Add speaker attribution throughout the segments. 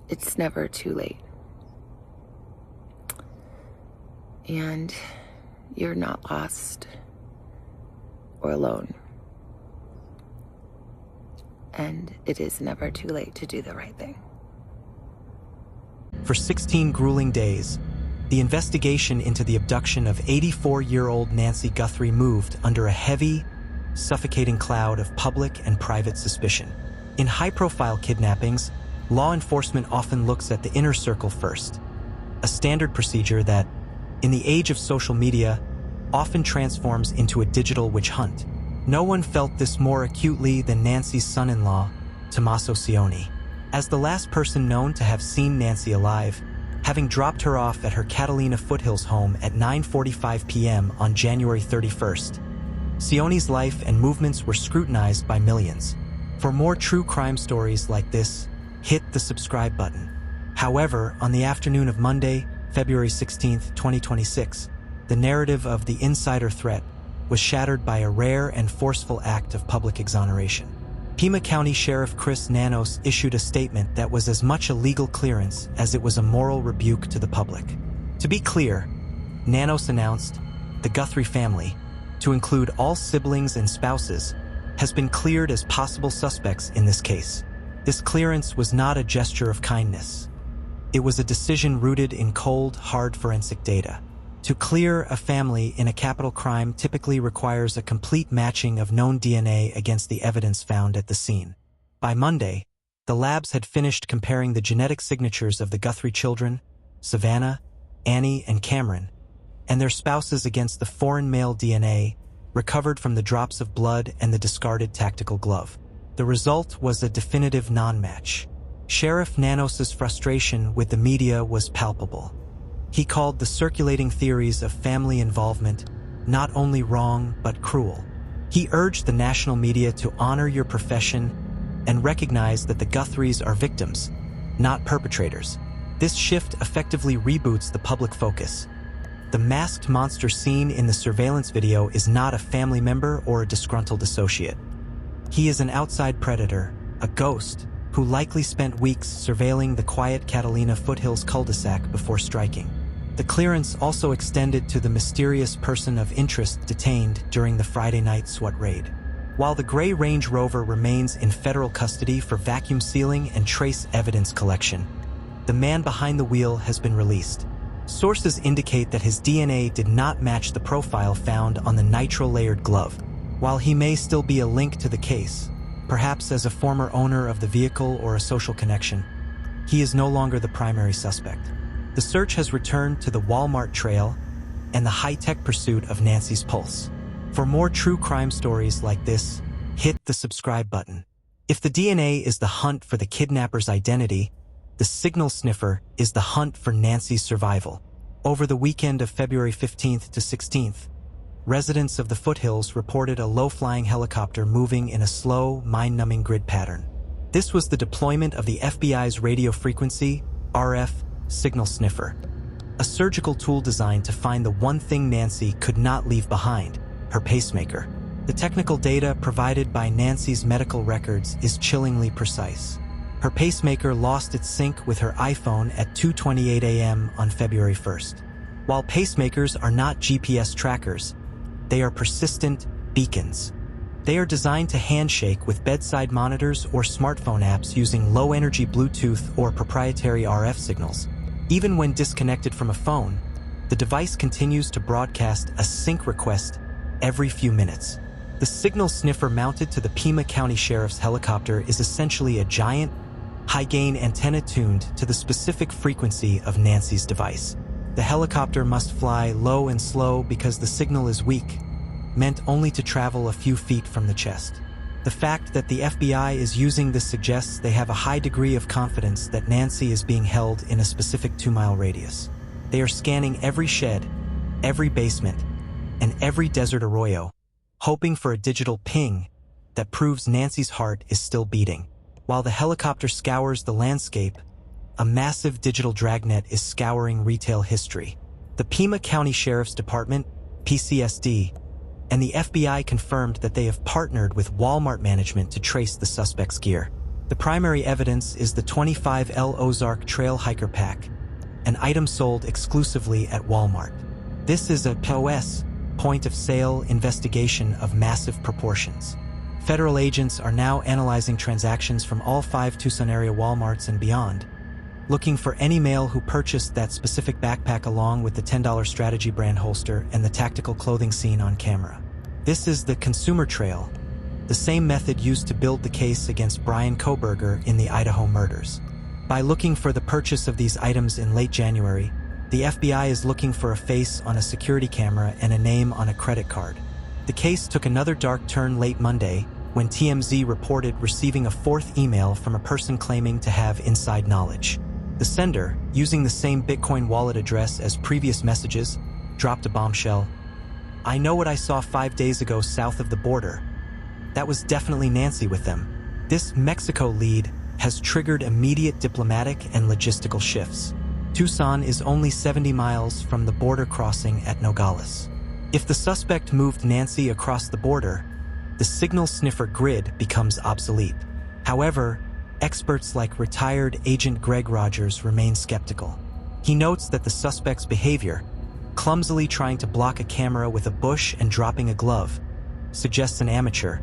Speaker 1: it's never too late. And you're not lost or alone. And it is never too late to do the right thing.
Speaker 2: For 16 grueling days, the investigation into the abduction of 84-year-old Nancy Guthrie moved under a heavy, suffocating cloud of public and private suspicion. In high-profile kidnappings, law enforcement often looks at the inner circle first, a standard procedure that, in the age of social media, often transforms into a digital witch hunt. No one felt this more acutely than Nancy's son-in-law, Tommaso Cioni. As the last person known to have seen Nancy alive, having dropped her off at her Catalina Foothills home at 9:45 p.m. on January 31st, Cioni's life and movements were scrutinized by millions. For more true crime stories like this, hit the subscribe button. However, on the afternoon of Monday, February 16, 2026, the narrative of the insider threat was shattered by a rare and forceful act of public exoneration. Pima County Sheriff Chris Nanos issued a statement that was as much a legal clearance as it was a moral rebuke to the public. To be clear, Nanos announced the Guthrie family, to include all siblings and spouses, has been cleared as possible suspects in this case. This clearance was not a gesture of kindness. It was a decision rooted in cold, hard forensic data. To clear a family in a capital crime typically requires a complete matching of known DNA against the evidence found at the scene. By Monday, the labs had finished comparing the genetic signatures of the Guthrie children, Savannah, Annie, and Cameron, and their spouses against the foreign male DNA recovered from the drops of blood and the discarded tactical glove. The result was a definitive non-match. Sheriff Nanos's frustration with the media was palpable. He called the circulating theories of family involvement not only wrong but cruel. He urged the national media to honor your profession and recognize that the Guthries are victims, not perpetrators. This shift effectively reboots the public focus. The masked monster seen in the surveillance video is not a family member or a disgruntled associate. He is an outside predator, a ghost, who likely spent weeks surveilling the quiet Catalina Foothills cul-de-sac before striking. The clearance also extended to the mysterious person of interest detained during the Friday night SWAT raid. While the gray Range Rover remains in federal custody for vacuum sealing and trace evidence collection, the man behind the wheel has been released. Sources indicate that his DNA did not match the profile found on the nitro-layered glove. While he may still be a link to the case, perhaps as a former owner of the vehicle or a social connection, he is no longer the primary suspect. The search has returned to the Walmart trail and the high-tech pursuit of Nancy's pulse. For more true crime stories like this, hit the subscribe button. If the DNA is the hunt for the kidnapper's identity, the signal sniffer is the hunt for Nancy's survival. Over the weekend of February 15th to 16th, residents of the foothills reported a low-flying helicopter moving in a slow, mind-numbing grid pattern. This was the deployment of the FBI's radio frequency, RF, signal sniffer, a surgical tool designed to find the one thing Nancy could not leave behind, her pacemaker. The technical data provided by Nancy's medical records is chillingly precise. Her pacemaker lost its sync with her iPhone at 2:28 a.m. on February 1st. While pacemakers are not GPS trackers, they are persistent beacons. They are designed to handshake with bedside monitors or smartphone apps using low-energy Bluetooth or proprietary RF signals. Even when disconnected from a phone, the device continues to broadcast a sync request every few minutes. The signal sniffer mounted to the Pima County Sheriff's helicopter is essentially a giant, high-gain antenna tuned to the specific frequency of Nancy's device. The helicopter must fly low and slow because the signal is weak, meant only to travel a few feet from the chest. The fact that the FBI is using this suggests they have a high degree of confidence that Nancy is being held in a specific 2-mile radius. They are scanning every shed, every basement, and every desert arroyo, hoping for a digital ping that proves Nancy's heart is still beating. While the helicopter scours the landscape, a massive digital dragnet is scouring retail history. The Pima County Sheriff's Department, PCSD, and the FBI confirmed that they have partnered with Walmart management to trace the suspect's gear. The primary evidence is the 25L Ozark Trail Hiker Pack, an item sold exclusively at Walmart. This is a POS, point of sale investigation of massive proportions. Federal agents are now analyzing transactions from all 5 Tucson area Walmarts and beyond, looking for any male who purchased that specific backpack along with the $10 Strategy brand holster and the tactical clothing seen on camera. This is the consumer trail, the same method used to build the case against Brian Kohberger in the Idaho murders. By looking for the purchase of these items in late January, the FBI is looking for a face on a security camera and a name on a credit card. The case took another dark turn late Monday when TMZ reported receiving a 4th email from a person claiming to have inside knowledge. The sender, using the same Bitcoin wallet address as previous messages, dropped a bombshell. "I know what I saw 5 days ago south of the border. That was definitely Nancy with them." This Mexico lead has triggered immediate diplomatic and logistical shifts. Tucson is only 70 miles from the border crossing at Nogales. If the suspect moved Nancy across the border, the signal sniffer grid becomes obsolete. However, experts like retired Agent Greg Rogers remain skeptical. He notes that the suspect's behavior, clumsily trying to block a camera with a bush and dropping a glove, suggests an amateur,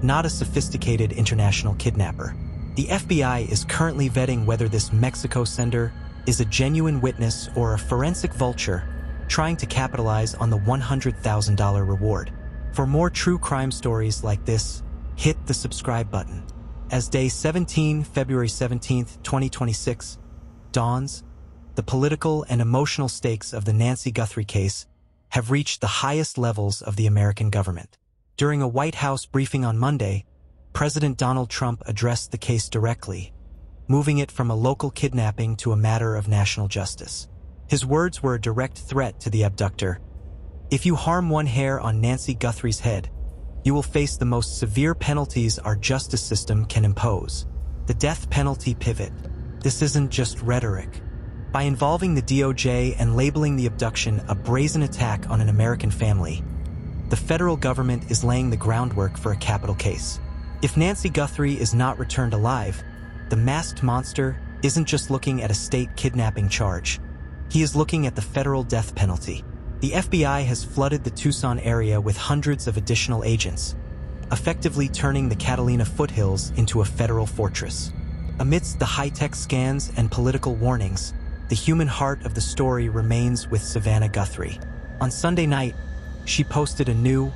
Speaker 2: not a sophisticated international kidnapper. The FBI is currently vetting whether this Mexico sender is a genuine witness or a forensic vulture trying to capitalize on the $100,000 reward. For more true crime stories like this, hit the subscribe button. As day 17, February 17th, 2026, dawns, the political and emotional stakes of the Nancy Guthrie case have reached the highest levels of the American government. During a White House briefing on Monday, President Donald Trump addressed the case directly, moving it from a local kidnapping to a matter of national justice. His words were a direct threat to the abductor. "If you harm one hair on Nancy Guthrie's head, you will face the most severe penalties our justice system can impose. The death penalty pivot. This isn't just rhetoric. By involving the DOJ and labeling the abduction a brazen attack on an American family, the federal government is laying the groundwork for a capital case. If Nancy Guthrie is not returned alive, the masked monster isn't just looking at a state kidnapping charge. He is looking at the federal death penalty." The FBI has flooded the Tucson area with hundreds of additional agents, effectively turning the Catalina Foothills into a federal fortress. Amidst the high-tech scans and political warnings, the human heart of the story remains with Savannah Guthrie. On Sunday night, she posted a new,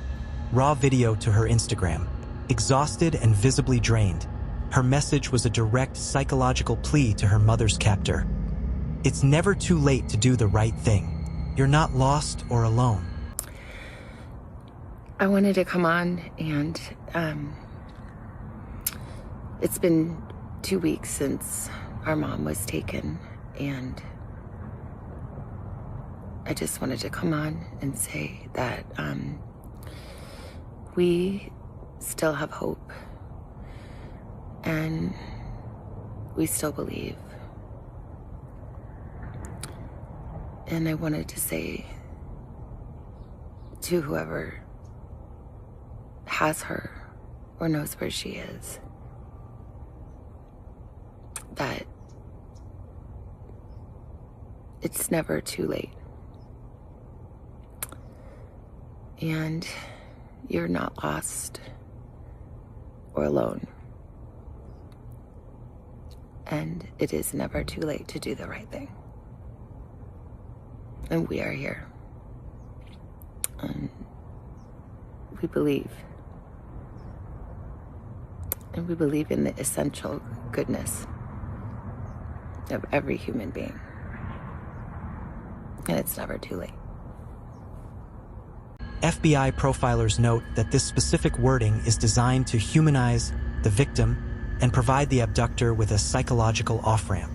Speaker 2: raw video to her Instagram. Exhausted and visibly drained, her message was a direct psychological plea to her mother's captor. "It's never too late to do the right thing. You're not lost or alone."
Speaker 1: I wanted to come on and it's been 2 weeks since our mom was taken, and I just wanted to come on and say that we still have hope and we still believe. And I wanted to say to whoever has her or knows where she is that it's never too late. And you're not lost or alone. And it is never too late to do the right thing. And we are here. And we believe. And we believe in the essential goodness of every human being. And it's never too late.
Speaker 2: FBI profilers note that this specific wording is designed to humanize the victim and provide the abductor with a psychological off-ramp.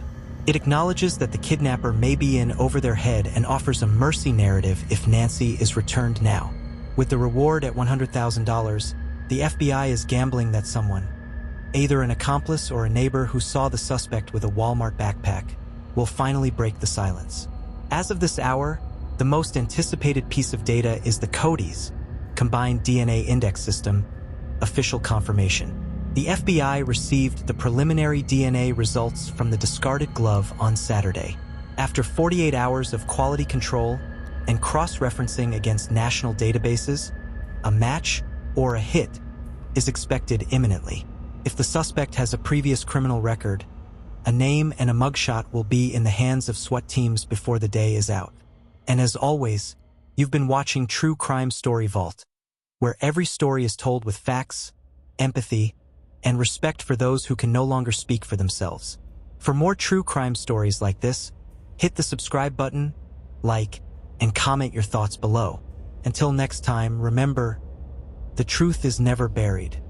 Speaker 2: It acknowledges that the kidnapper may be in over their head and offers a mercy narrative if Nancy is returned now. With the reward at $100,000, the FBI is gambling that someone, either an accomplice or a neighbor who saw the suspect with a Walmart backpack, will finally break the silence. As of this hour, the most anticipated piece of data is the CODIS, Combined DNA Index System, official confirmation. The FBI received the preliminary DNA results from the discarded glove on Saturday. After 48 hours of quality control and cross-referencing against national databases, a match or a hit is expected imminently. If the suspect has a previous criminal record, a name and a mugshot will be in the hands of SWAT teams before the day is out. And as always, you've been watching True Crime Story Vault, where every story is told with facts, empathy, and respect for those who can no longer speak for themselves. For more true crime stories like this, hit the subscribe button, like, and comment your thoughts below. Until next time, remember, the truth is never buried.